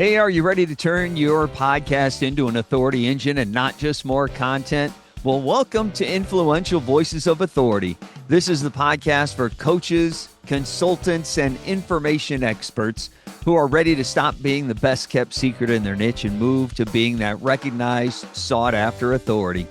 Hey, are you ready to turn your podcast into an authority engine and not just more content? Well, welcome to Influential Voices of Authority. This is the podcast for coaches, consultants, and information experts who are ready to stop being the best kept secret in their niche and move to being that recognized, sought after authority.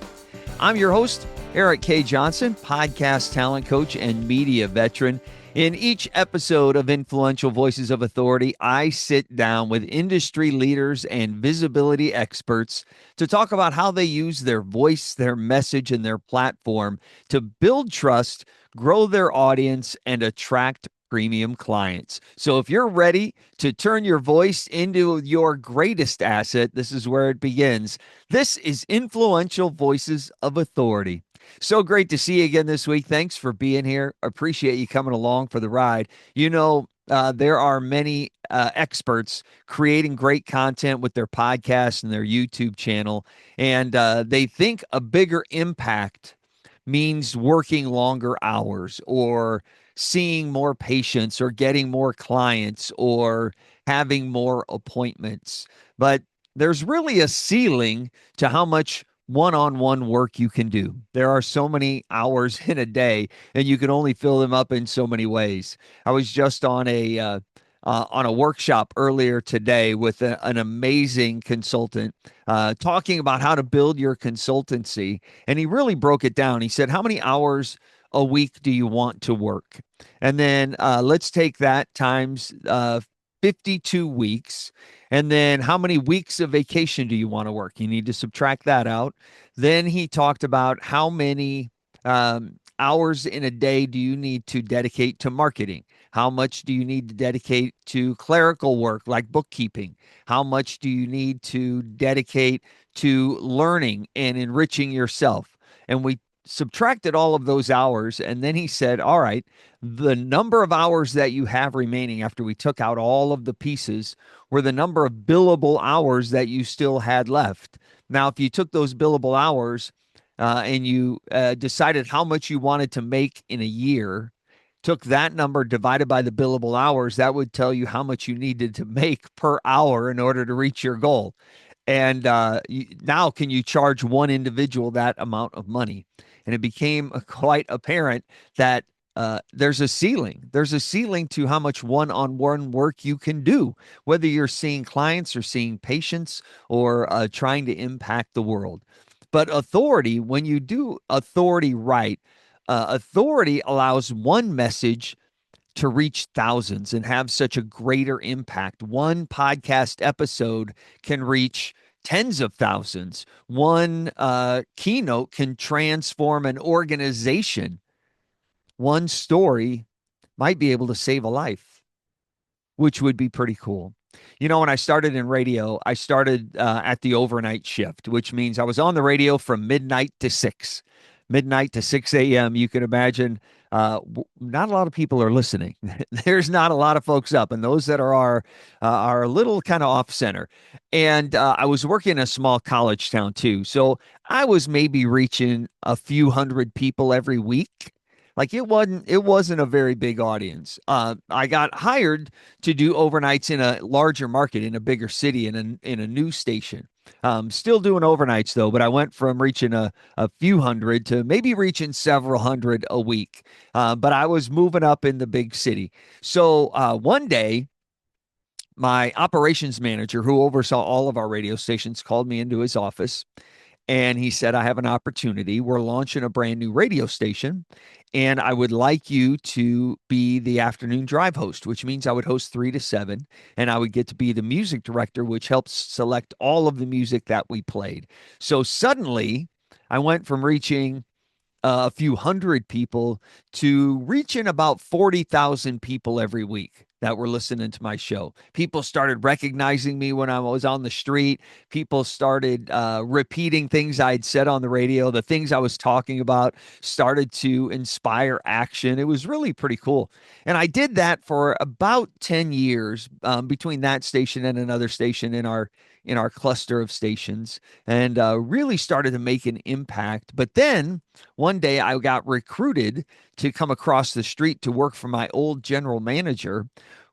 I'm your host, Eric K. Johnson, podcast talent coach and media veteran. In each episode of Influential Voices of Authority, I sit down with industry leaders and visibility experts to talk about how they use their voice, their message, and their platform to build trust, grow their audience, and attract premium clients. So if you're ready to turn your voice into your greatest asset, this is where it begins. This is Influential Voices of Authority. So great to see you again this week. Thanks for being here. Appreciate you coming along for the ride. There are many experts creating great content with their podcast and their YouTube channel, and they think a bigger impact means working longer hours or seeing more patients or getting more clients or having more appointments. But there's really a ceiling to how much one-on-one work you can do. There are so many hours in a day, and you can only fill them up in so many ways. I was just on a workshop earlier today with an amazing consultant talking about how to build your consultancy, and he really broke it down. He said, how many hours a week do you want to work? And then let's take that times 52 weeks. And then how many weeks of vacation do you want to work? You need to subtract that out. Then he talked about how many hours in a day do you need to dedicate to marketing? How much do you need to dedicate to clerical work like bookkeeping? How much do you need to dedicate to learning and enriching yourself? And we subtracted all of those hours, and then he said, all right, the number of hours that you have remaining after we took out all of the pieces were the number of billable hours that you still had left. Now, if you took those billable hours and you decided how much you wanted to make in a year, took that number divided by the billable hours, that would tell you how much you needed to make per hour in order to reach your goal. And now can you charge one individual that amount of money? And it became quite apparent that there's a ceiling. There's a ceiling to how much one-on-one work you can do, whether you're seeing clients or seeing patients or trying to impact the world. But authority, when you do authority right, authority allows one message to reach thousands and have such a greater impact. One podcast episode can reach tens of thousands. One keynote can transform an organization. One story might be able to save a life, which would be pretty cool. You know, when I started in radio, I started at the overnight shift, which means I was on the radio from midnight to 6 a.m. You can imagine not a lot of people are listening. There's not a lot of folks up, and those that are a little kind of off center. And I was working in a small college town too, so I was maybe reaching a few hundred people every week. Like it wasn't a very big audience. I got hired to do overnights in a larger market, in a bigger city, in a news station. Still doing overnights though, but I went from reaching a few hundred to maybe reaching several hundred a week. But I was moving up in the big city. So one day, my operations manager, who oversaw all of our radio stations, called me into his office. And he said, I have an opportunity. We're launching a brand new radio station, and I would like you to be the afternoon drive host, which means I would host 3 to 7, and I would get to be the music director, which helps select all of the music that we played. So suddenly, I went from reaching a few hundred people to reaching about 40,000 people every week that were listening to my show. People started recognizing me when I was on the street. People started repeating things I'd said on the radio. The things I was talking about started to inspire action. It was really pretty cool. And I did that for about 10 years between that station and another station in our cluster of stations, and really started to make an impact. But then one day I got recruited to come across the street to work for my old general manager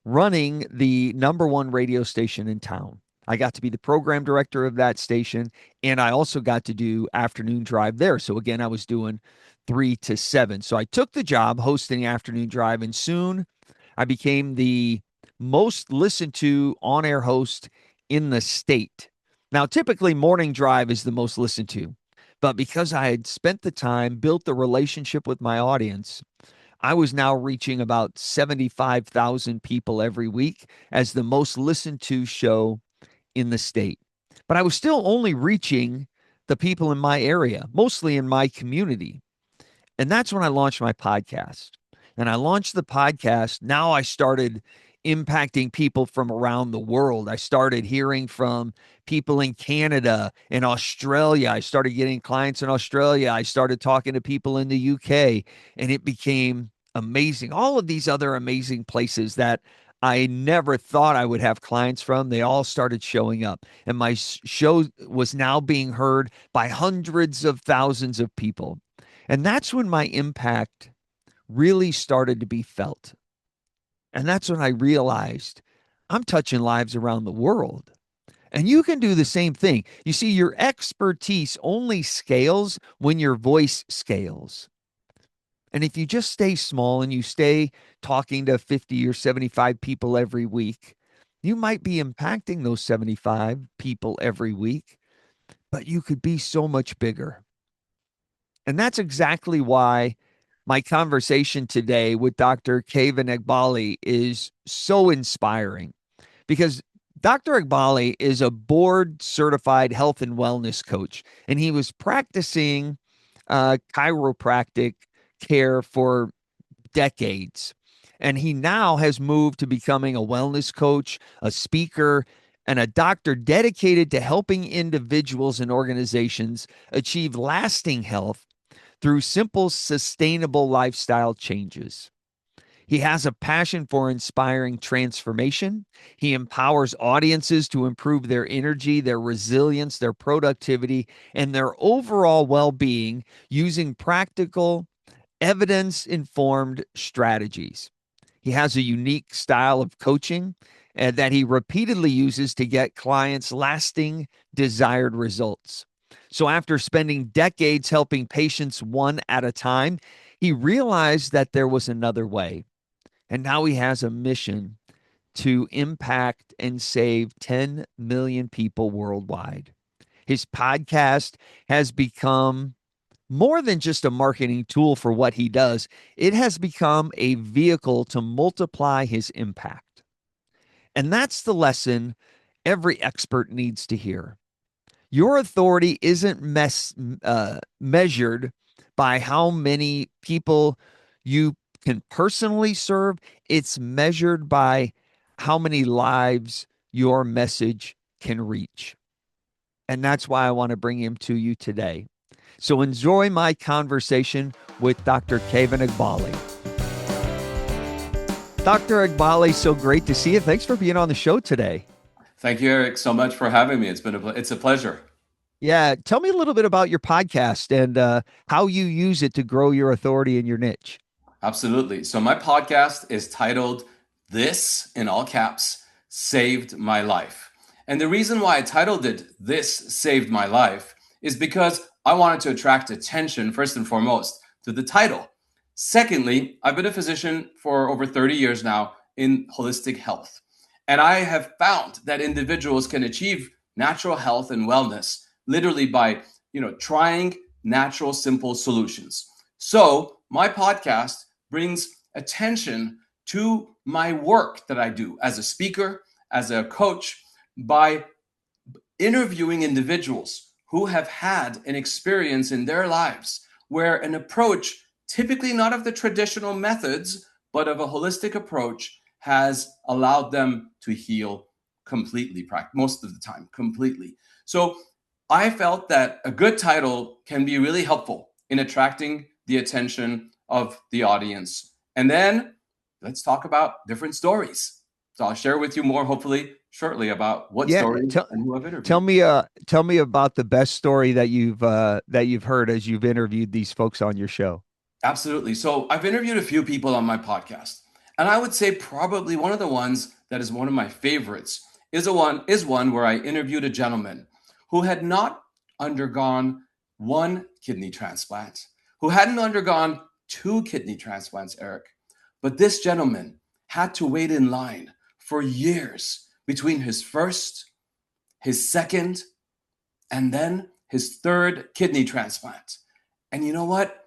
running the #1 radio station in town. I got to be the program director of that station, and I also got to do afternoon drive there. So again, I was doing 3 to 7. So I took the job hosting afternoon drive, and soon I became the most listened to on air host in the state. Now, typically, morning drive is the most listened to, but because I had spent the time, built the relationship with my audience, I was now reaching about 75,000 people every week as the most listened to show in the state. But I was still only reaching the people in my area, mostly in my community. And that's when I launched my podcast. And I launched the podcast. Now I started impacting people from around the world. I started hearing from people in Canada and Australia. I started getting clients in Australia. I started talking to people in the UK, and it became amazing. All of these other amazing places that I never thought I would have clients from, they all started showing up. And my show was now being heard by hundreds of thousands of people. And that's when my impact really started to be felt. And that's when I realized I'm touching lives around the world. And you can do the same thing. You see, your expertise only scales when your voice scales. And if you just stay small and you stay talking to 50 or 75 people every week, you might be impacting those 75 people every week, but you could be so much bigger. And that's exactly why my conversation today with Dr. Keyvan Eghbali is so inspiring, because Dr. Eghbali is a board certified health and wellness coach, and he was practicing chiropractic care for decades. And he now has moved to becoming a wellness coach, a speaker, and a doctor dedicated to helping individuals and organizations achieve lasting health through simple, sustainable lifestyle changes. He has a passion for inspiring transformation. He empowers audiences to improve their energy, their resilience, their productivity, and their overall well being using practical, evidence informed strategies. He has a unique style of coaching that he repeatedly uses to get clients lasting desired results. So, after spending decades helping patients one at a time, he realized that there was another way. And now he has a mission to impact and save 10 million people worldwide. His podcast has become more than just a marketing tool for what he does, it has become a vehicle to multiply his impact. And that's the lesson every expert needs to hear. Your authority isn't measured by how many people you can personally serve, it's measured by how many lives your message can reach. And that's why I want to bring him to you today. So enjoy my conversation with Dr. Keyvan Eghbali. Dr. Eghbali, so great to see you. Thanks for being on the show today. Thank you, Eric, so much for having me. It's a pleasure. Yeah, tell me a little bit about your podcast and how you use it to grow your authority in your niche. Absolutely. So my podcast is titled This, in all caps, Saved My Life. And the reason why I titled it This Saved My Life is because I wanted to attract attention, first and foremost, to the title. Secondly, I've been a physician for over 30 years now in holistic health. And I have found that individuals can achieve natural health and wellness literally by, trying natural, simple solutions. So my podcast brings attention to my work that I do as a speaker, as a coach, by interviewing individuals who have had an experience in their lives where an approach, typically not of the traditional methods, but of a holistic approach, has allowed them to heal completely, most of the time, completely. So I felt that a good title can be really helpful in attracting the attention of the audience. And then let's talk about different stories. So I'll share with you more, hopefully, shortly about what Yeah, stories and who I've tell interviewed. me tell me about the best story that you've heard as you've interviewed these folks on your show. Absolutely. So I've interviewed a few people on my podcast, and I would say probably one of the ones that is one of my favorites is one where I interviewed a gentleman who had not undergone one kidney transplant, who hadn't undergone two kidney transplants, Eric. But this gentleman had to wait in line for years between his first, his second, and then his third kidney transplant. And you know what?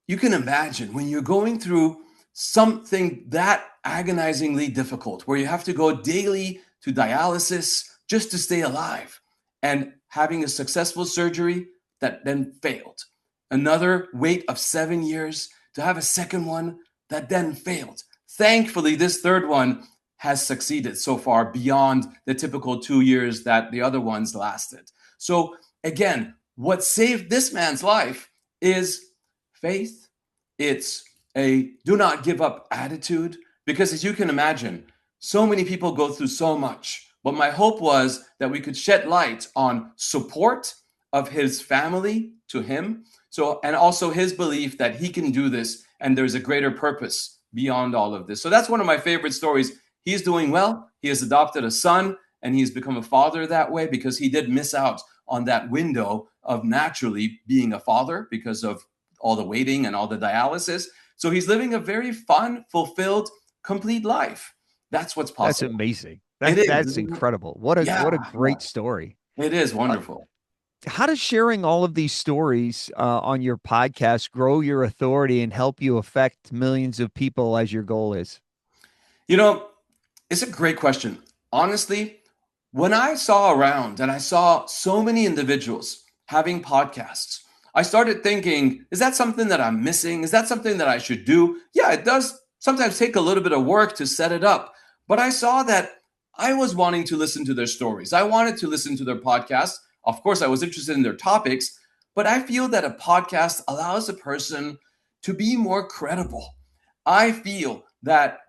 You can imagine when you're going through something that agonizingly difficult, where you have to go daily to dialysis just to stay alive, and having a successful surgery that then failed. Another wait of 7 years to have a second one that then failed. Thankfully, this third one has succeeded so far beyond the typical 2 years that the other ones lasted. So, again, what saved this man's life is faith. It's a do not give up attitude. Because as you can imagine, so many people go through so much. But my hope was that we could shed light on support of his family to him. So, and also his belief that he can do this and there's a greater purpose beyond all of this. So that's one of my favorite stories. He's doing well. He has adopted a son and he's become a father that way because he did miss out on that window of naturally being a father because of all the waiting and all the dialysis. So he's living a very fun, fulfilled, complete life. That's what's That's possible. amazing. It is, That's isn't it? incredible. Yeah, What a yeah. great story. It is Uh, wonderful. how does sharing all of these stories on your podcast grow your authority and help you affect millions of people as your goal is? You know, it's a great question. Honestly, when I saw around and I saw so many individuals having podcasts, I started thinking, is that something that I'm missing? Is that something that I should do? Yeah, it does sometimes take a little bit of work to set it up. But I saw that I was wanting to listen to their stories. I wanted to listen to their podcasts. Of course, I was interested in their topics, but I feel that a podcast allows a person to be more credible. I feel that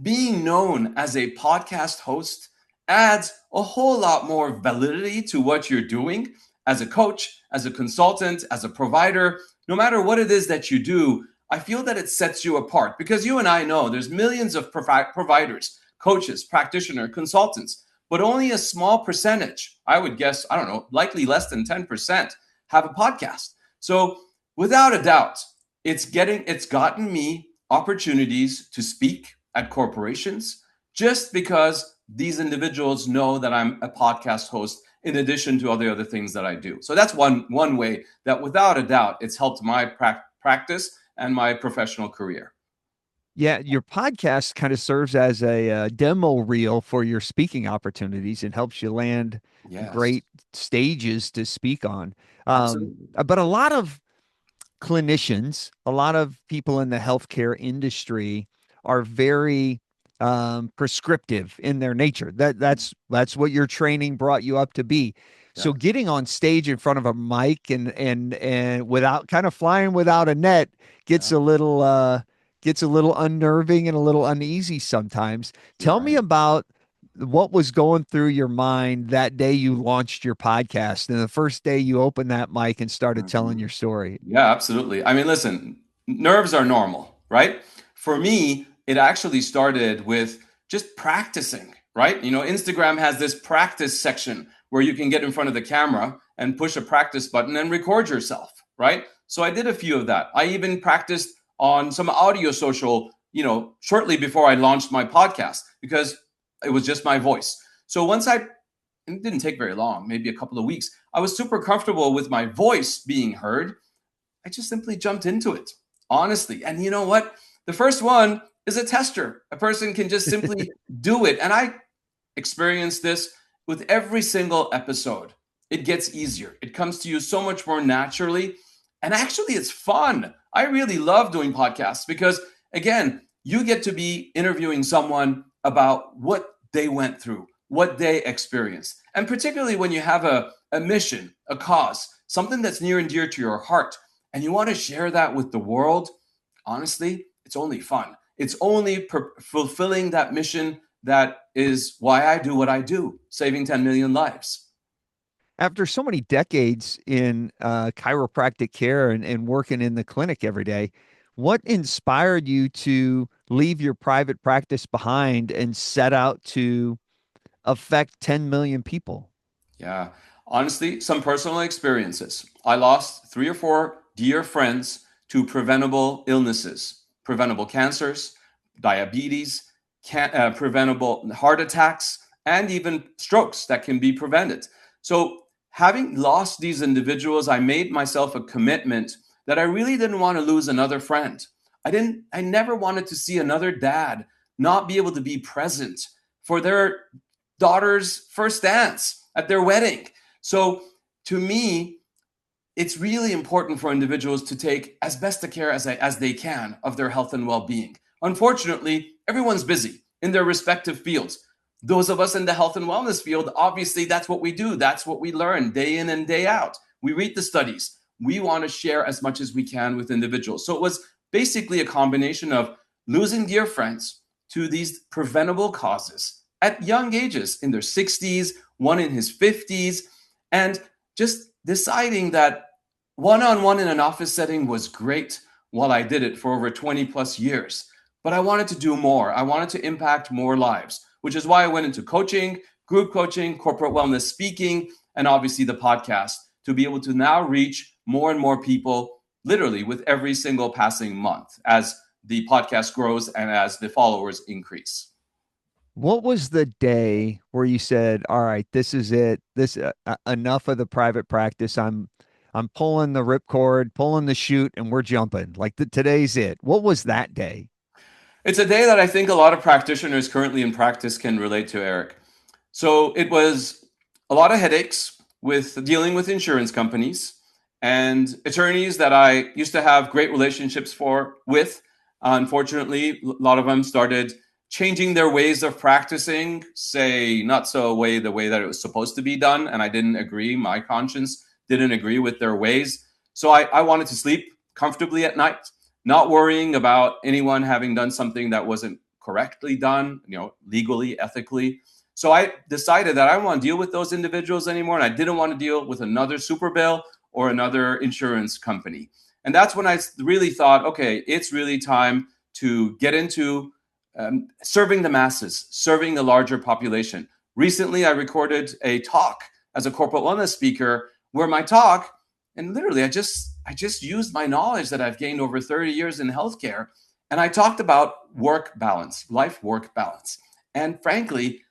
being known as a podcast host adds a whole lot more validity to what you're doing as a coach, as a consultant, as a provider. No matter what it is that you do, I feel that it sets you apart because you and I know there's millions of providers, coaches, practitioner, consultants, but only a small percentage, I would guess, I don't know, likely less than 10% have a podcast. So without a doubt, it's gotten me opportunities to speak at corporations just because these individuals know that I'm a podcast host in addition to all the other things that I do. So that's one way that without a doubt it's helped my practice and my professional career. Yeah, your podcast kind of serves as a demo reel for your speaking opportunities and helps you land Yes, great stages to speak on. absolutely. But a lot of clinicians, a lot of people in the healthcare industry are very prescriptive in their nature. That's what your training brought you up to be. Yeah, So getting on stage in front of a mic and without kind of flying without a net gets yeah, gets a little unnerving and a little uneasy sometimes. you're Tell me right. about what was going through your mind that day you launched your podcast and the first day you opened that mic and started telling Mhm. your story. Yeah, absolutely. I mean, listen, nerves are normal, right? For me, it actually started with just practicing, right? You know, Instagram has this practice section where you can get in front of the camera and push a practice button and record yourself, right? So I did a few of that. I even practiced on some audio social, shortly before I launched my podcast because it was just my voice. So once I and it didn't take very long, maybe a couple of weeks. I was super comfortable with my voice being heard. I just simply jumped into it, honestly. And you know what? The first one is a tester. A person can just simply do it. And I experienced this with every single episode. It gets easier, it comes to you so much more naturally. And actually, it's fun. I really love doing podcasts because, again, you get to be interviewing someone about what they went through, what they experienced. And particularly when you have a mission, a cause, something that's near and dear to your heart, and you want to share that with the world, honestly, it's only fun. It's only fulfilling that mission that is why I do what I do, saving 10 million lives. After so many decades in chiropractic care and working in the clinic every day, what inspired you to leave your private practice behind and set out to affect 10 million people? Yeah. Honestly, some personal experiences. I lost 3 or 4 dear friends to preventable illnesses, preventable cancers, diabetes, preventable heart attacks, and even strokes that can be prevented. So, having lost these individuals, I made myself a commitment that I really didn't want to lose another friend. I never wanted to see another dad not be able to be present for their daughter's first dance at their wedding. So to me, it's really important for individuals to take as best a care as they can of their health and well-being. Unfortunately, everyone's busy in their respective fields. Those of us in the health and wellness field, obviously that's what we do. That's what we learn day in and day out. We read the studies. We want to share as much as we can with individuals. So it was basically a combination of losing dear friends to these preventable causes at young ages, in their 60s, one in his 50s, and just deciding that one-on-one in an office setting was great while I did it for over 20 plus years. But I wanted to do more. I wanted to impact more lives, which is why I went into coaching, group coaching, corporate wellness speaking, and obviously the podcast to be able to now reach more and more people literally with every single passing month as the podcast grows and as the followers increase. What was the day where you said, "All right, this is it. This enough of the private practice. I'm pulling the ripcord, pulling the chute, and we're jumping. Like today's it." What was that day? It's a day that I think a lot of practitioners currently in practice can relate to, Eric. So it was a lot of headaches with dealing with insurance companies and attorneys that I used to have great relationships with. Unfortunately, a lot of them started changing their ways of practicing, say not so the way that it was supposed to be done, and I didn't agree. My conscience didn't agree with their ways. So I wanted to sleep comfortably at night, not worrying about anyone having done something that wasn't correctly done, legally, ethically. So I decided that I don't want to deal with those individuals anymore, and I didn't want to deal with another super bill or another insurance company. And that's when I really thought, okay, it's really time to get into serving the masses, serving the larger population. Recently, I recorded a talk as a corporate wellness speaker where my talk, and literally I just used my knowledge that I've gained over 30 years in healthcare, and I talked about work balance, life-work balance. And frankly,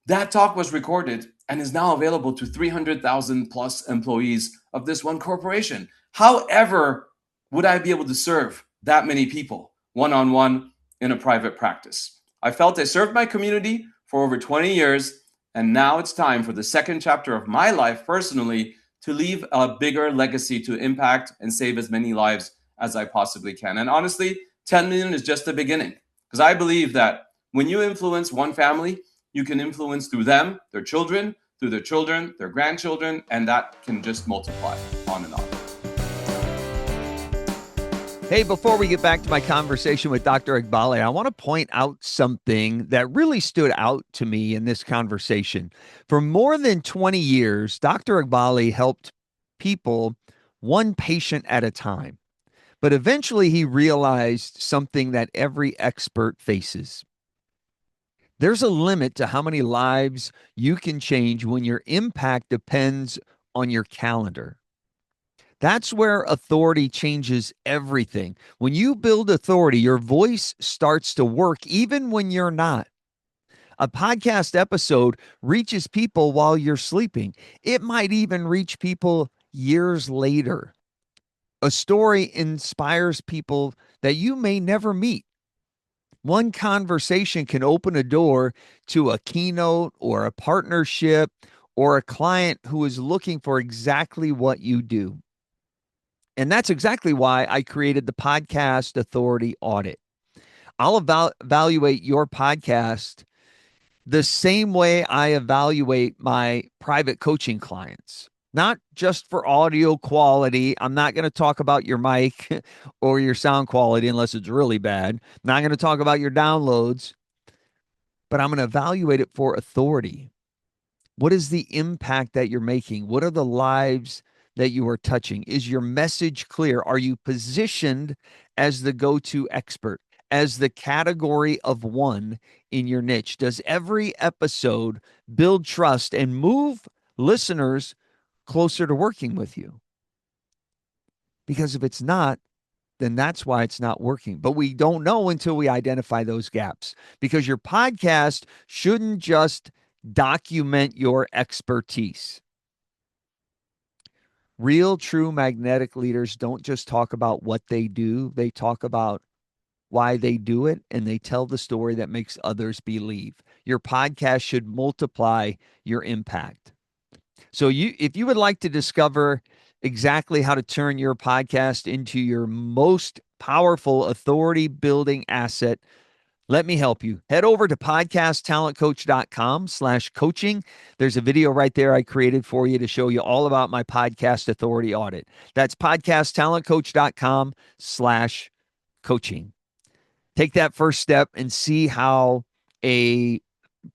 that talk was recorded and is now available to 300,000 plus employees of this one corporation. However, would I be able to serve that many people one-on-one in a private practice? I felt I served my community for over 20 years, and now it's time for the second chapter of my life personally to leave a bigger legacy to impact and save as many lives as I possibly can. And honestly, 10 million is just the beginning, because I believe that when you influence one family, you can influence through them, their children, through their children, their grandchildren, and that can just multiply on and on. Hey, before we get back to my conversation with Dr. Eghbali, I want to point out something that really stood out to me in this conversation. For more than 20 years, Dr. Eghbali helped people one patient at a time. But eventually he realized something that every expert faces. There's a limit to how many lives you can change when your impact depends on your calendar. That's where authority changes everything. When you build authority, your voice starts to work even when you're not. A podcast episode reaches people while you're sleeping. It might even reach people years later. A story inspires people that you may never meet. One conversation can open a door to a keynote or a partnership or a client who is looking for exactly what you do. And that's exactly why I created the Podcast Authority Audit. I'll evaluate your podcast the same way I evaluate my private coaching clients, not just for audio quality. I'm not going to talk about your mic or your sound quality unless it's really bad. I'm not going to talk about your downloads, but I'm going to evaluate it for authority. What is the impact that you're making? What are the lives that you are touching? Is your message clear? Are you positioned as the go-to expert? as the category of one in your niche? Does every episode build trust and move listeners closer to working with you? Because if it's not, then that's why it's not working. But we don't know until we identify those gaps, because your podcast shouldn't just document your expertise. Real, true magnetic leaders don't just talk about what they do, they talk about why they do it, and they tell the story that makes others believe. Your podcast should multiply your impact. So if you would like to discover exactly how to turn your podcast into your most powerful authority building asset, let me help you. Head over to podcasttalentcoach.com/coaching. There's a video right there I created for you to show you all about my podcast authority audit. That's podcasttalentcoach.com/coaching. Take that first step and see how a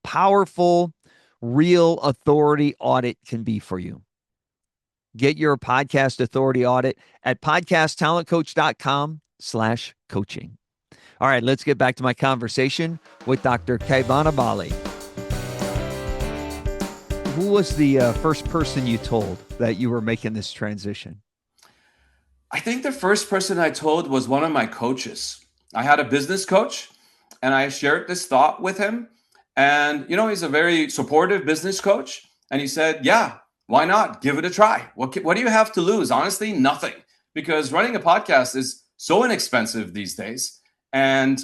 powerful, real authority audit can be for you. Get your podcast authority audit at podcasttalentcoach.com/coaching. All right, let's get back to my conversation with Dr. Keyvan Eghbali. Who was the first person you told that you were making this transition? I think the first person I told was one of my coaches. I had a business coach, and I shared this thought with him. And, he's a very supportive business coach. And he said, yeah, why not? Give it a try. What do you have to lose? Honestly, nothing. Because running a podcast is so inexpensive these days. And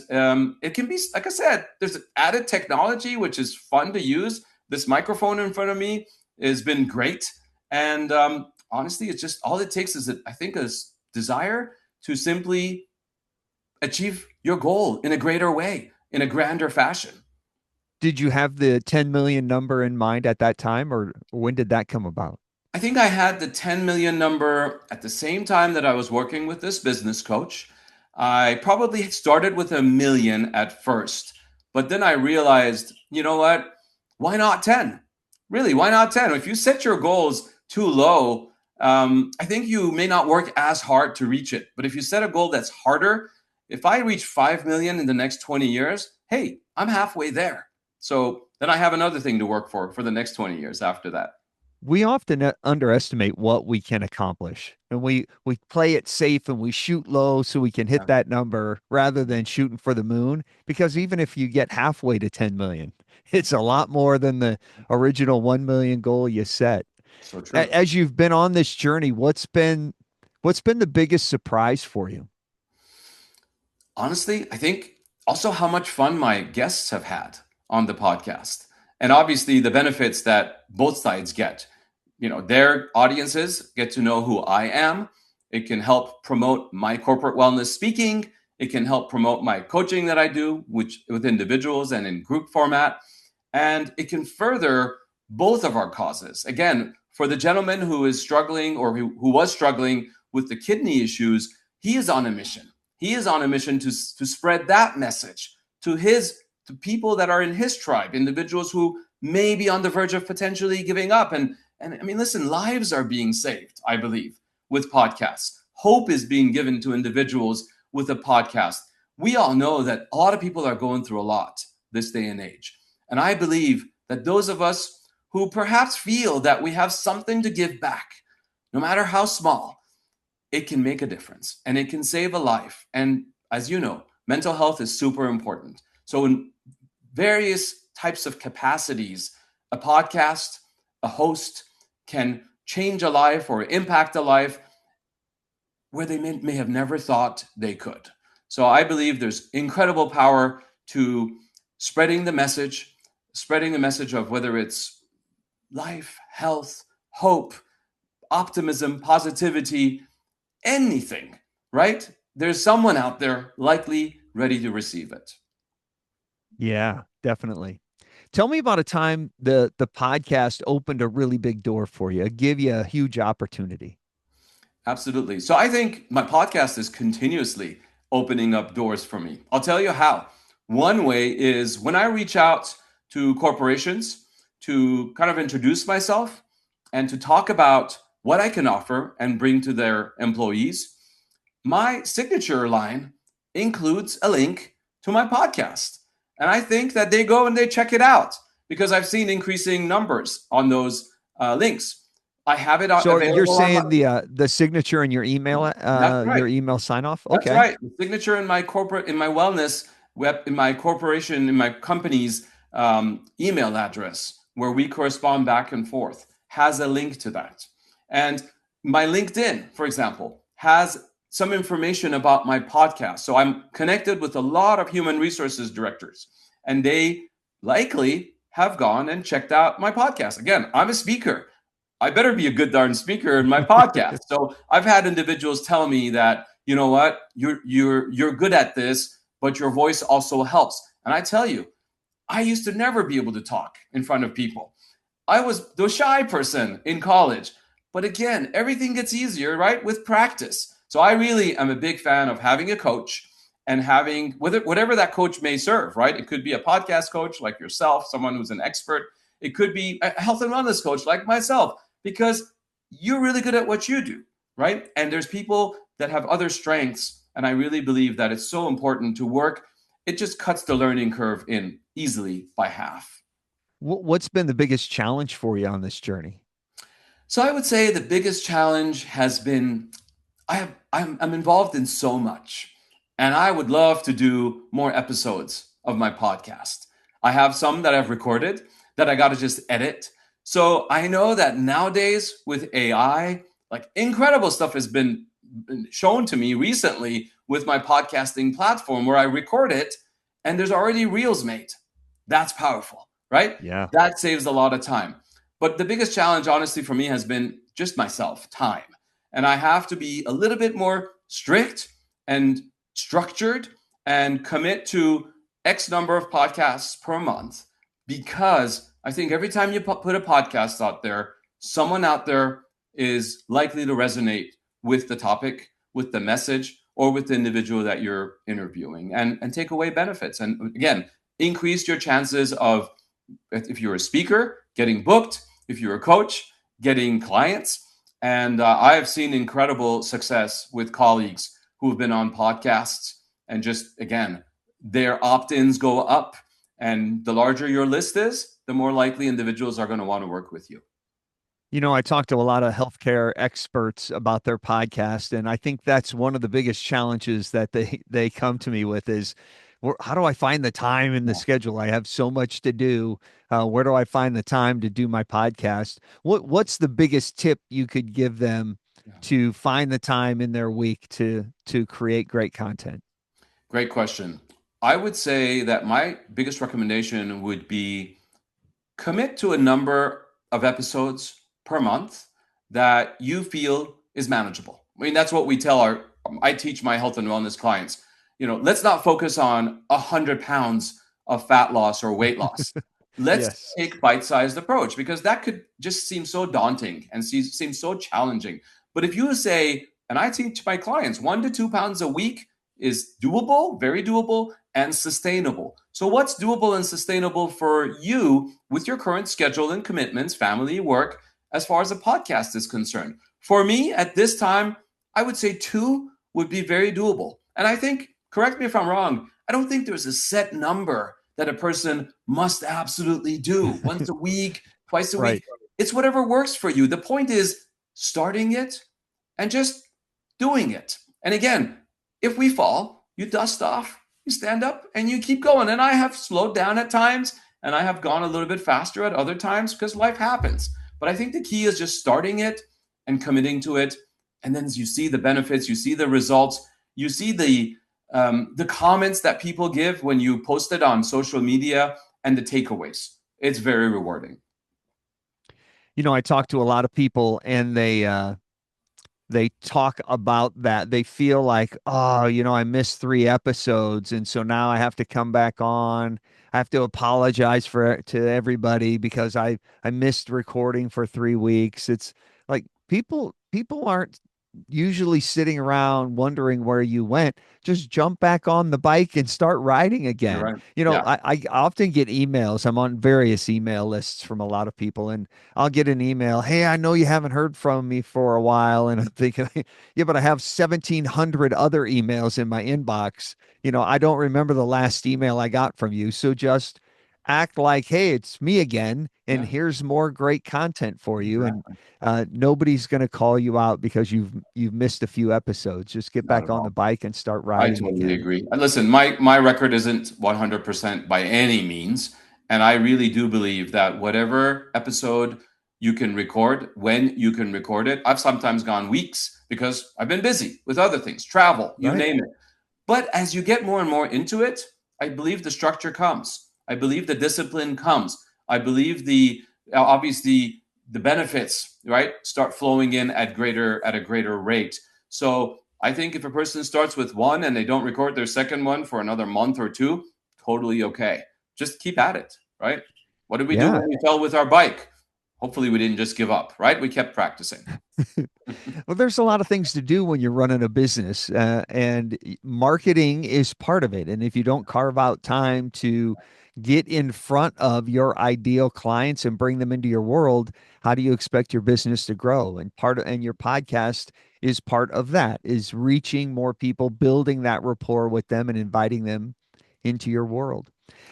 it can be, like I said, there's added technology, which is fun to use. This microphone in front of me has been great. And honestly, it's just all it takes is, I think, a desire to simply achieve your goal in a greater way, in a grander fashion. Did you have the 10 million number in mind at that time, or when did that come about? I think I had the 10 million number at the same time that I was working with this business coach. I probably started with 1 million at first, but then I realized, you know what? Why not 10? Really, why not 10? If you set your goals too low, I think you may not work as hard to reach it. But if you set a goal that's harder, if I reach 5 million in the next 20 years, hey, I'm halfway there. So then I have another thing to work for the next 20 years after that. We often underestimate what we can accomplish, and we play it safe and we shoot low so we can hit that number rather than shooting for the moon. Because even if you get halfway to 10 million, it's a lot more than the original 1 million goal you set. So true. As you've been on this journey, what's been the biggest surprise for you? Honestly, I think also how much fun my guests have had on the podcast. And obviously the benefits that both sides get. Their audiences get to know who I am. It can help promote my corporate wellness speaking. It can help promote my coaching that I do, which with individuals and in group format. And it can further both of our causes. Again, for the gentleman who is struggling or who was struggling with the kidney issues, he is on a mission. He is on a mission to spread that message to people that are in his tribe, individuals who may be on the verge of potentially giving up. And I mean, listen, lives are being saved, I believe, with podcasts. Hope is being given to individuals with a podcast. We all know that a lot of people are going through a lot this day and age. And I believe that those of us who perhaps feel that we have something to give back, no matter how small, it can make a difference and it can save a life. And as you know, mental health is super important. So in various types of capacities, a podcast, a host can change a life or impact a life where they may have never thought they could. So I believe there's incredible power to spreading the message of whether it's life, health, hope, optimism, positivity, anything, right? There's someone out there likely ready to receive it. Yeah, definitely. Tell me about a time the podcast opened a really big door for you, give you a huge opportunity. Absolutely. So I think my podcast is continuously opening up doors for me. I'll tell you how. One way is when I reach out to corporations to kind of introduce myself and to talk about what I can offer and bring to their employees. My signature line includes a link to my podcast. And I think that they go and they check it out because I've seen increasing numbers on those links. I have it So you're available on my. saying the signature in That's right. your email sign off? That's Okay. right. The signature in my corporate, in my wellness web, in my corporation, in my company's email address, where we correspond back and forth, has a link to that. And my LinkedIn, for example, has some information about my podcast. So I'm connected with a lot of human resources directors, and they likely have gone and checked out my podcast. Again, I'm a speaker. I better be a good darn speaker in my podcast. So I've had individuals tell me that, you know what, you're good at this, but your voice also helps. And I tell you, I used to never be able to talk in front of people. I was the shy person in college. But again, everything gets easier, right, with practice. So I really am a big fan of having a coach and having whatever that coach may serve, right? It could be a podcast coach like yourself, someone who's an expert. It could be a health and wellness coach like myself, because you're really good at what you do, right? And there's people that have other strengths. And I really believe that it's so important to work. It just cuts the learning curve in easily by half. What's been the biggest challenge for you on this journey? So I would say the biggest challenge has been I'm involved in so much, and I would love to do more episodes of my podcast. I have some that I've recorded that I got to just edit. So I know that nowadays with AI, like incredible stuff has been shown to me recently with my podcasting platform where I record it and there's already reels made. That's powerful, right? Yeah. That saves a lot of time. But the biggest challenge, honestly, for me has been just myself, time. And I have to be a little bit more strict and structured and commit to X number of podcasts per month, because I think every time you put a podcast out there, someone out there is likely to resonate with the topic, with the message, or with the individual that you're interviewing, and take away benefits. And again, increase your chances of, if you're a speaker, getting booked, if you're a coach, getting clients. And I have seen incredible success with colleagues who have been on podcasts, and just, again, their opt-ins go up. And the larger your list is, the more likely individuals are going to want to work with you. You know, I talk to a lot of healthcare experts about their podcast, and I think that's one of the biggest challenges that they come to me with is, how do I find the time in the schedule? I have so much to do. Where do I find the time to do my podcast? What's the biggest tip you could give them to find the time in their week to create great content? Great question. I would say that my biggest recommendation would be commit to a number of episodes per month that you feel is manageable. I mean, that's what I teach my health and wellness clients. Let's not focus on 100 pounds of fat loss or weight loss. Let's take bite-sized approach, because that could just seem so daunting and seem so challenging. But if you say, and I teach my clients, 1 to 2 pounds a week is doable, very doable, and sustainable. So what's doable and sustainable for you with your current schedule and commitments, family, work, as far as a podcast is concerned? For me, at this time, I would say 2 would be very doable. And I think, correct me if I'm wrong, I don't think there's a set number that a person must absolutely do once a week, twice a week. It's whatever works for you. The point is starting it and just doing it. And again, if we fall, you dust off, you stand up, and you keep going. And I have slowed down at times, and I have gone a little bit faster at other times, because life happens. But I think the key is just starting it and committing to it. And then you see the benefits, you see the results, you see the comments that people give when you post it on social media, and the takeaways. It's very rewarding. I talk to a lot of people, and they talk about that. They feel like, oh, I missed 3 episodes, and so now I have to come back on. I have to apologize to everybody because I missed recording for 3 weeks. It's like people aren't usually sitting around wondering where you went, just jump back on the bike and start riding You're again. right. You know, Yeah. I often get emails. I'm on various email lists from a lot of people, and I'll get an email, "Hey, I know you haven't heard from me for a while." And I'm thinking, yeah, but I have 1,700 other emails in my inbox. You know, I don't remember the last email I got from you. So just act like, hey, it's me again, and Yeah. here's more great content for you. And Exactly. nobody's going to call you out because you've missed a few episodes. Just get Not back at on the all. bike and start I riding totally again. agree. And listen, my record isn't 100% by any means, and I really do believe that whatever episode you can record, when you can record it, I've sometimes gone weeks because I've been busy with other things, travel, you Right. name it. But as you get more and more into it, I believe the structure comes. I believe the discipline comes. I believe the obviously the benefits, right, start flowing in at a greater rate. So I think if a person starts with one and they don't record their second one for another month or two, totally okay. Just keep at it, right? What did we do Yeah. when we fell with our bike? Hopefully we didn't just give up, right? We kept practicing. Well, there's a lot of things to do when you're running a business, and marketing is part of it. And if you don't carve out time to get in front of your ideal clients and bring them into your world, how do you expect your business to grow? And your podcast is part of that, is reaching more people, building that rapport with them, and inviting them into your world.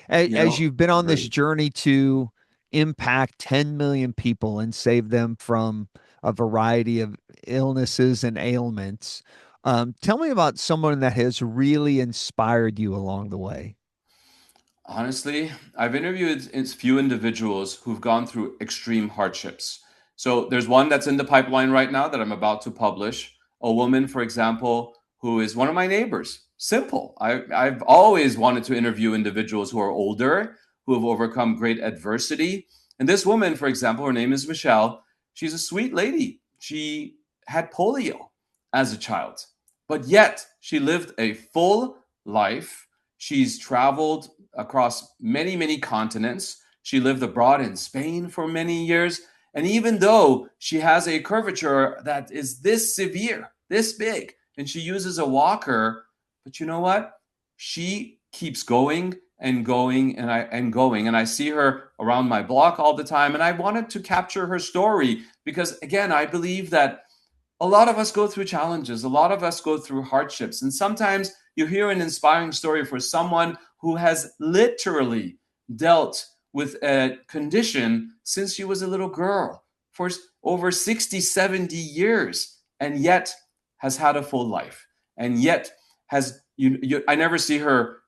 You As know, you've been on this great. journey to impact 10 million people and save them from a variety of illnesses and ailments. Tell me about someone that has really inspired you along the way. Honestly, I've interviewed a few individuals who've gone through extreme hardships. So there's one that's in the pipeline right now that I'm about to publish. A woman, for example, who is one of my neighbors. Simple. I've always wanted to interview individuals who are older, who have overcome great adversity. And this woman, for example, her name is Michelle. She's a sweet lady. She had polio as a child, but yet she lived a full life. She's traveled across many, many continents. She lived abroad in Spain for many years. And even though she has a curvature that is this severe, this big, and she uses a walker, but you know what? She keeps going and going and going. And I see her around my block all the time. And I wanted to capture her story because, again, I believe that a lot of us go through challenges, a lot of us go through hardships. And sometimes you hear an inspiring story for someone who has literally dealt with a condition since she was a little girl for over 60, 70 years, and yet has had a full life. And yet has, I never see her,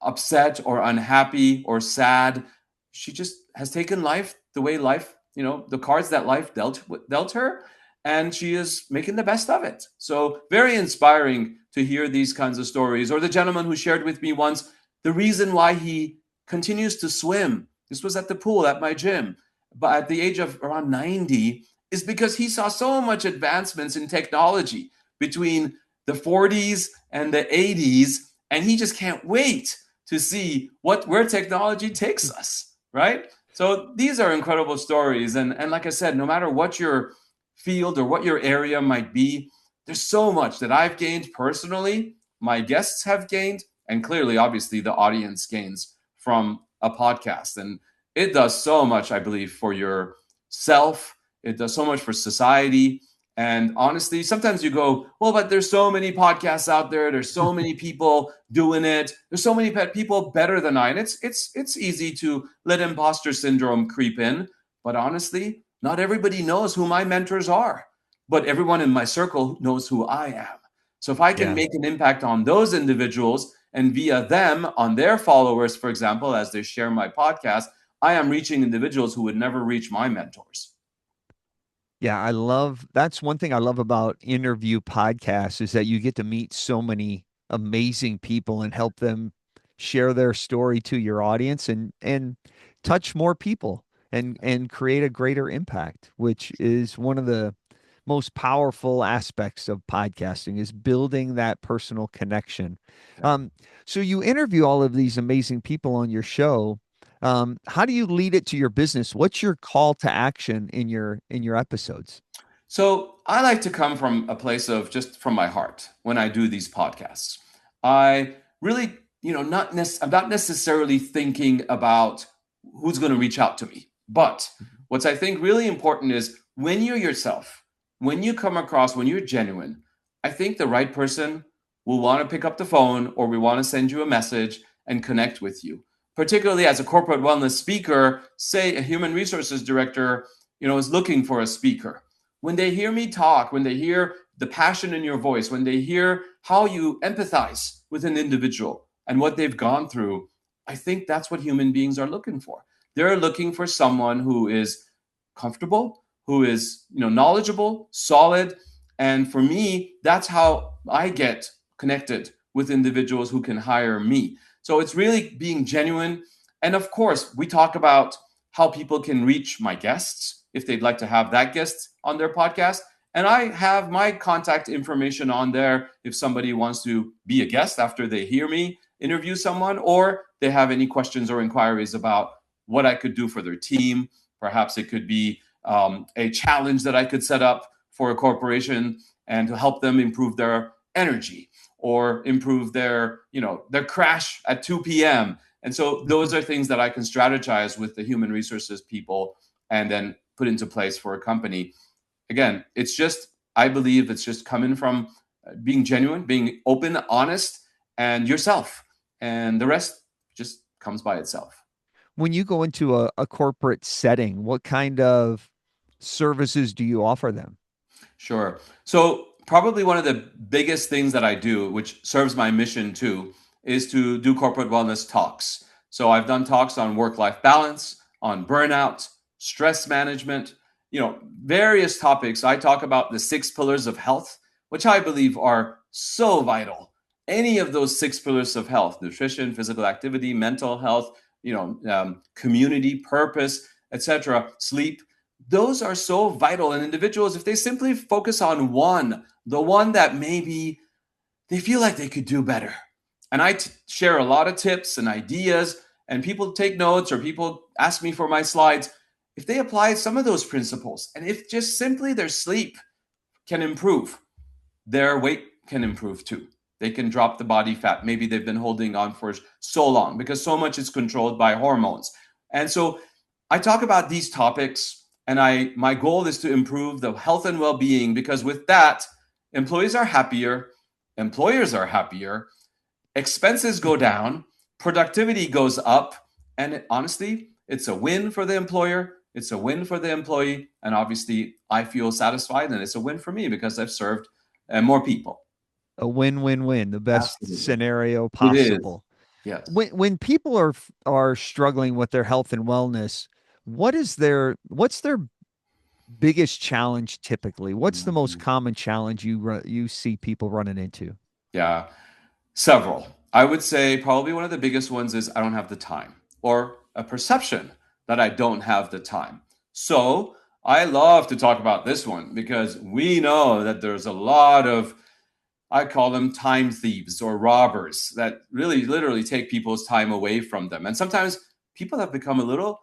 upset or unhappy or sad. She just has taken life the way life, the cards that life dealt her, and she is making the best of it. So, very inspiring to hear these kinds of stories. Or the gentleman who shared with me once the reason why he continues to swim. This was at the pool at my gym, but at the age of around 90, is because he saw so much advancements in technology between the 40s and the 80s, and he just can't wait to see where technology takes us, right? So these are incredible stories, and like I said, no matter what your field or what your area might be, there's so much that I've gained personally, my guests have gained, and clearly, obviously, the audience gains from a podcast. And it does so much, I believe, for yourself. It does so much for society. And honestly, sometimes you go, well, but there's so many podcasts out there. There's so many people doing it. There's so many people better than I. And it's easy to let imposter syndrome creep in. But honestly, not everybody knows who my mentors are, but everyone in my circle knows who I am. So if I can Yeah. make an impact on those individuals and via them on their followers, for example, as they share my podcast, I am reaching individuals who would never reach my mentors. Yeah, that's one thing I love about interview podcasts is that you get to meet so many amazing people and help them share their story to your audience and touch more people and create a greater impact, which is one of the most powerful aspects of podcasting is building that personal connection. Yeah. Um, so you interview all of these amazing people on your show. How do you lead it to your business? What's your call to action in your episodes? So I like to come from a place of just from my heart when I do these podcasts. I really, I'm not necessarily thinking about who's going to reach out to me. But what's I think really important is when you're yourself, when you come across, when you're genuine, I think the right person will want to pick up the phone or we want to send you a message and connect with you. Particularly as a corporate wellness speaker, say a human resources director, is looking for a speaker. When they hear me talk, when they hear the passion in your voice, when they hear how you empathize with an individual and what they've gone through, I think that's what human beings are looking for. They're looking for someone who is comfortable, who is, knowledgeable, solid. And for me, that's how I get connected with individuals who can hire me. So it's really being genuine. And of course, we talk about how people can reach my guests if they'd like to have that guest on their podcast. And I have my contact information on there if somebody wants to be a guest after they hear me interview someone, or they have any questions or inquiries about what I could do for their team. Perhaps it could be a challenge that I could set up for a corporation and to help them improve their energy or improve their crash at 2 p.m. And so those are things that I can strategize with the human resources people and then put into place for a company. Again, I believe it's just coming from being genuine, being open, honest, and yourself. And the rest just comes by itself. When you go into a corporate setting, what kind of services do you offer them? Sure. So probably one of the biggest things that I do, which serves my mission too, is to do corporate wellness talks. So I've done talks on work-life balance, on burnout, stress management, various topics. I talk about the 6 pillars of health, which I believe are so vital. Any of those 6 pillars of health, nutrition, physical activity, mental health, community, purpose, etc., sleep, those are so vital. And individuals, if they simply focus on the one that maybe they feel like they could do better. And I share a lot of tips and ideas, and people take notes or people ask me for my slides. If they apply some of those principles, and if just simply their sleep can improve, their weight can improve too. They can drop the body fat. Maybe they've been holding on for so long because so much is controlled by hormones. And so I talk about these topics, and my goal is to improve the health and well-being, because with that, employees are happier, employers are happier, expenses go down, productivity goes up, and honestly, it's a win for the employer, it's a win for the employee, and obviously I feel satisfied, and it's a win for me because I've served more people. A win-win-win, the best Absolutely. scenario It is. possible. Yes. When people are struggling with their health and wellness, what's their biggest challenge typically? What's the most common challenge you see people running into? Yeah, several. I would say probably one of the biggest ones is I don't have the time, or a perception that I don't have the time. So I love to talk about this one because we know that there's a lot of, I call them time thieves or robbers that really literally take people's time away from them. And sometimes people have become a little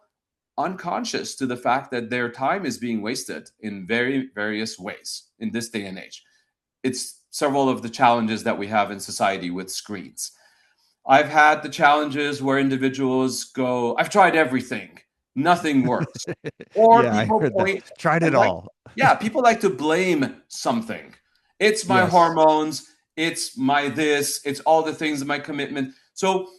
unconscious to the fact that their time is being wasted in very various ways in this day and age. It's several of the challenges that we have in society with screens. I've had the challenges where individuals go, I've tried everything, nothing works. Or Yeah, I people heard that. point Tried it and like, all. yeah, people like to blame something. It's my Yes. hormones, it's my this, it's all the things, my commitment. So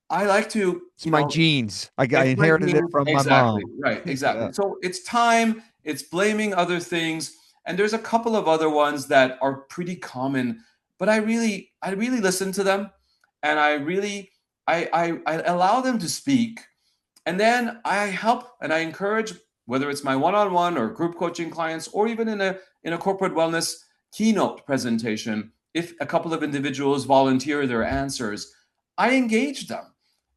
I like to, It's my genes. I it's my inherited it genes. from my Exactly. mom. Right. Yeah. Exactly. So it's time, it's blaming other things. And there's a couple of other ones that are pretty common, but I really listen to them, and I allow them to speak. And then I help and I encourage, whether it's my one-on-one or group coaching clients, or even in a corporate wellness keynote presentation, if a couple of individuals volunteer their answers, I engage them.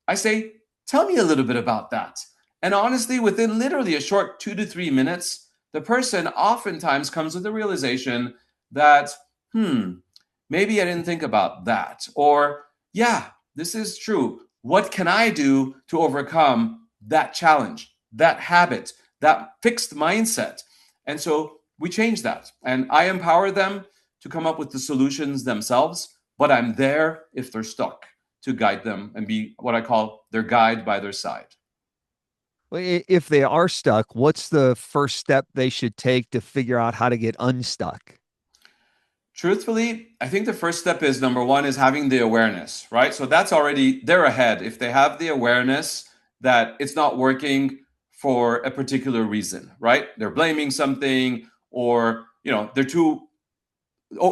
I say, tell me a little bit about that. And honestly, within literally a short 2 to 3 minutes, the person oftentimes comes with the realization that, maybe I didn't think about that. Or, yeah, this is true. What can I do to overcome that challenge, that habit, that fixed mindset? And so we change that. And I empower them to come up with the solutions themselves, but I'm there if they're stuck to guide them and be what I call their guide by their side. Well, if they are stuck, what's the first step they should take to figure out how to get unstuck? Truthfully, I think the first step is number one is having the awareness, right? So that's already, they're ahead. If they have the awareness that it's not working for a particular reason, right? They're blaming something, or, they're too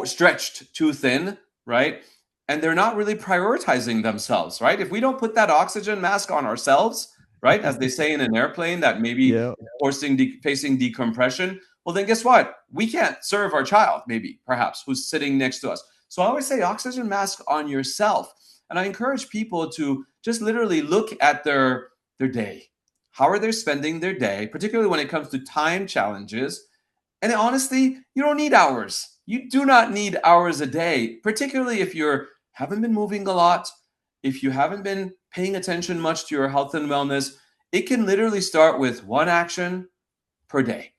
stretched too thin, right? And they're not really prioritizing themselves, right? If we don't put that oxygen mask on ourselves, right, as they say in an airplane, that maybe Yeah. facing decompression, well, then guess what? We can't serve our child, maybe, perhaps, who's sitting next to us. So I always say oxygen mask on yourself. And I encourage people to just literally look at their day. How are they spending their day, particularly when it comes to time challenges? And honestly, you don't need hours. You do not need hours a day, particularly if you haven't been moving a lot, if you haven't been paying attention much to your health and wellness. It can literally start with one action per day.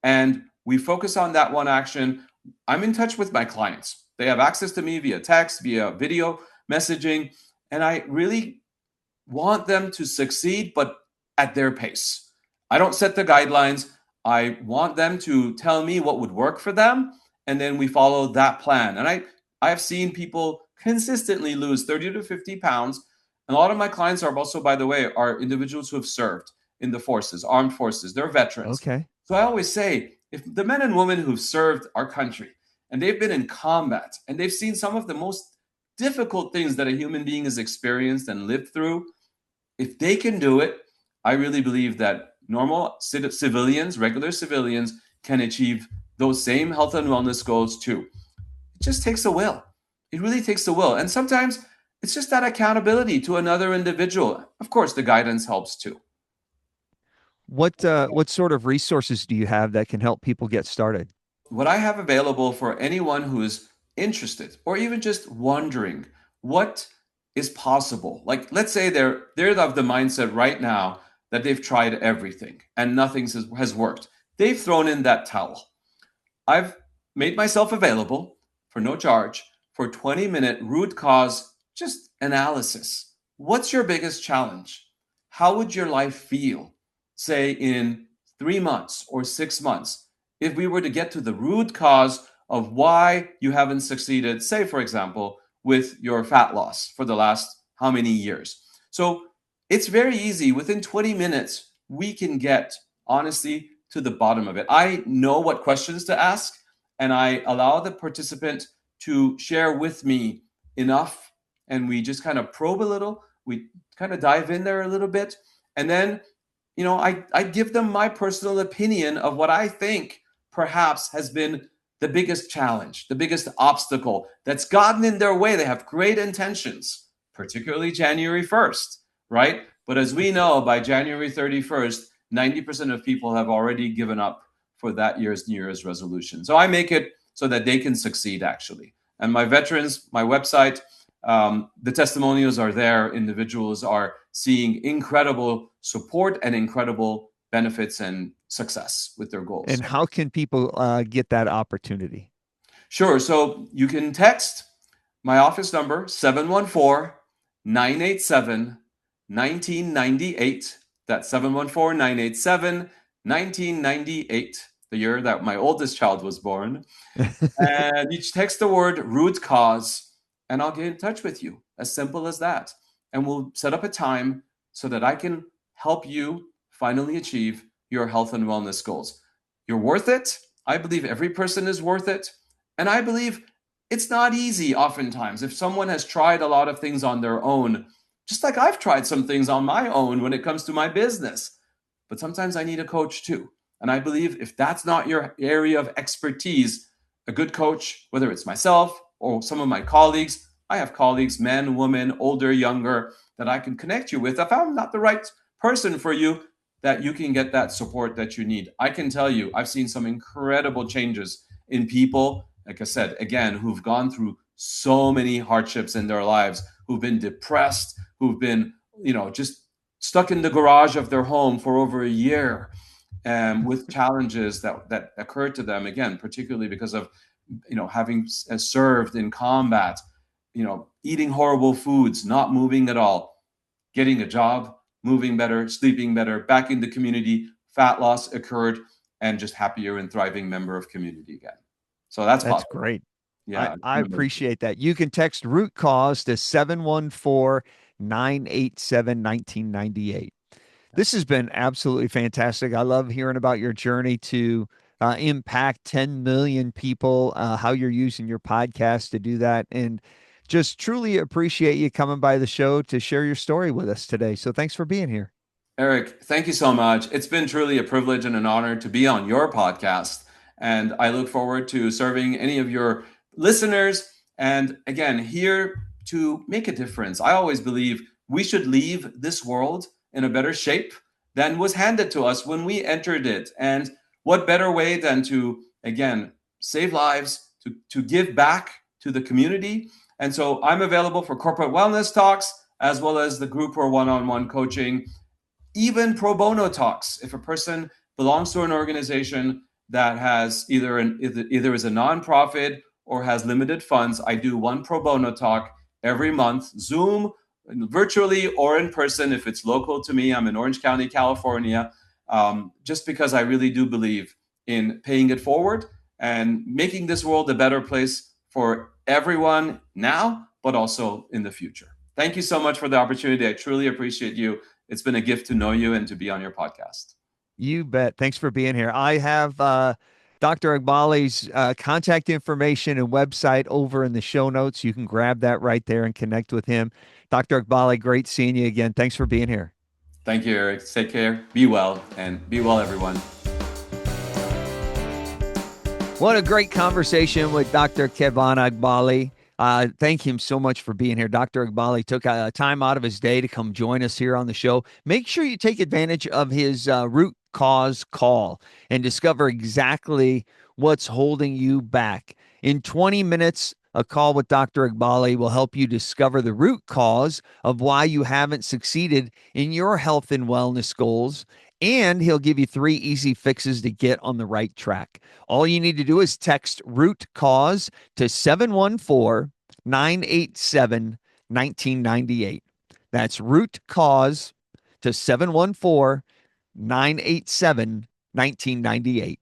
And we focus on that one action. I'm in touch with my clients. They have access to me via text, via video messaging, and I really want them to succeed, but at their pace. I don't set the guidelines. I want them to tell me what would work for them, and then we follow that plan. And I've seen people consistently lose 30 to 50 pounds. And a lot of my clients are also, by the way, are individuals who have served in the forces, armed forces. They're veterans. Okay. So I always say, if the men and women who've served our country and they've been in combat and they've seen some of the most difficult things that a human being has experienced and lived through, if they can do it, I really believe that normal civilians, regular civilians, can achieve those same health and wellness goals too. It just takes a will. It really takes a will. And sometimes it's just that accountability to another individual. Of course, the guidance helps too. What sort of resources do you have that can help people get started? What I have available for anyone who is interested or even just wondering what is possible. Like, let's say they're of the mindset right now that they've tried everything and nothing has worked. They've thrown in that towel. I've made myself available for no charge for 20-minute root cause just analysis. What's your biggest challenge? How would your life feel, say, in 3 months or 6 months, if we were to get to the root cause of why you haven't succeeded, say, for example, with your fat loss for the last how many years? So it's very easy. Within 20 minutes, we can get, honestly, to the bottom of it. I know what questions to ask, and I allow the participant to share with me enough, and we just kind of probe a little. We kind of dive in there a little bit, and then, I give them my personal opinion of what I think perhaps has been the biggest challenge, the biggest obstacle that's gotten in their way. They have great intentions, particularly January 1st, right? But as we know, by January 31st, 90% of people have already given up for that year's New Year's resolution. So I make it so that they can succeed, actually. And my veterans, my website, the testimonials are there. Individuals are seeing incredible support and incredible benefits and success with their goals. And how can people get that opportunity? Sure. So you can text my office number, 714-987-1998. That's 714-987-1998, the year that my oldest child was born. And you text the word root cause, and I'll get in touch with you. As simple as that. And we'll set up a time so that I can help you finally achieve your health and wellness goals. You're worth it. I believe every person is worth it. And I believe it's not easy oftentimes. If someone has tried a lot of things on their own, just like I've tried some things on my own when it comes to my business, but sometimes I need a coach too. And I believe if that's not your area of expertise, a good coach, whether it's myself or some of my colleagues, I have colleagues, men, women, older, younger, that I can connect you with. If I'm not the right person for you, that you can get that support that you need. I can tell you, I've seen some incredible changes in people, like I said, again, who've gone through so many hardships in their lives, who've been depressed, who've been, just stuck in the garage of their home for over a year. with challenges that occurred to them, again, particularly because of, having served in combat, eating horrible foods, not moving at all, getting a job, moving better, sleeping better, back in the community, fat loss occurred, and just happier and thriving member of community again. So that's That's possible. great. Yeah. I appreciate that. You can text root cause to 714-987-1998. This has been absolutely fantastic. I love hearing about your journey to impact 10 million people, how you're using your podcast to do that. And just truly appreciate you coming by the show to share your story with us today. So thanks for being here. Eric, thank you so much. It's been truly a privilege and an honor to be on your podcast. And I look forward to serving any of your listeners. And again, here to make a difference. I always believe we should leave this world in a better shape than was handed to us when we entered it. And what better way than to, again, save lives, to give back to the community. And so I'm available for corporate wellness talks, as well as the group or one-on-one coaching, even pro bono talks. If a person belongs to an organization that has either is a nonprofit or has limited funds, I do one pro bono talk every month, Zoom, virtually or in person if it's local to me. I'm in Orange County, California, just because I really do believe in paying it forward and making this world a better place for everyone now, but also in the future. Thank you so much for the opportunity. I truly appreciate you. It's been a gift to know you and to be on your podcast. You bet. Thanks for being here. I have Dr. Eghbali's contact information and website over in the show notes. You can grab that right there and connect with him. Dr. Eghbali, great seeing you again. Thanks for being here. Thank you, Eric. Take care. Be well, and be well, everyone. What a great conversation with Dr. Keyvan Eghbali. Thank him so much for being here. Dr. Eghbali took time out of his day to come join us here on the show. Make sure you take advantage of his root cause call and discover exactly what's holding you back. In 20 minutes, a call with Dr. Eghbali will help you discover the root cause of why you haven't succeeded in your health and wellness goals. And he'll give you 3 easy fixes to get on the right track. All you need to do is text root cause to 714-987-1998. That's root cause to 714-987-1998.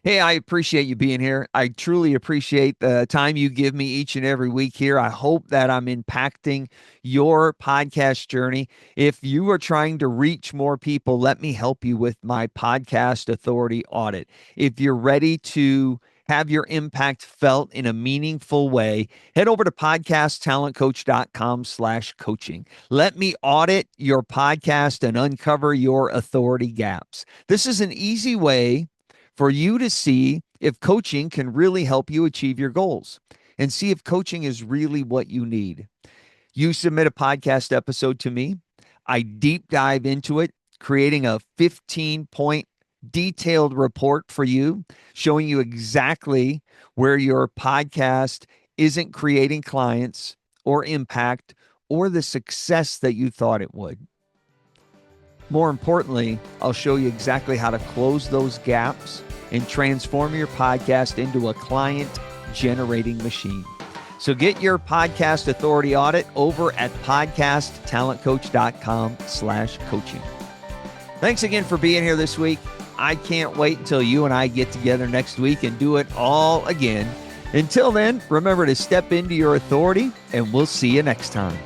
Hey, I appreciate you being here. I truly appreciate the time you give me each and every week here. I hope that I'm impacting your podcast journey. If you are trying to reach more people, let me help you with my podcast authority audit. If you're ready to have your impact felt in a meaningful way, head over to podcasttalentcoach.com/coaching. Let me audit your podcast and uncover your authority gaps. This is an easy way for you to see if coaching can really help you achieve your goals and see if coaching is really what you need. You submit a podcast episode to me. I deep dive into it, creating a 15-point detailed report for you, showing you exactly where your podcast isn't creating clients or impact or the success that you thought it would. More importantly, I'll show you exactly how to close those gaps and transform your podcast into a client-generating machine. So get your podcast authority audit over at podcasttalentcoach.com/coaching. Thanks again for being here this week. I can't wait until you and I get together next week and do it all again. Until then, remember to step into your authority, and we'll see you next time.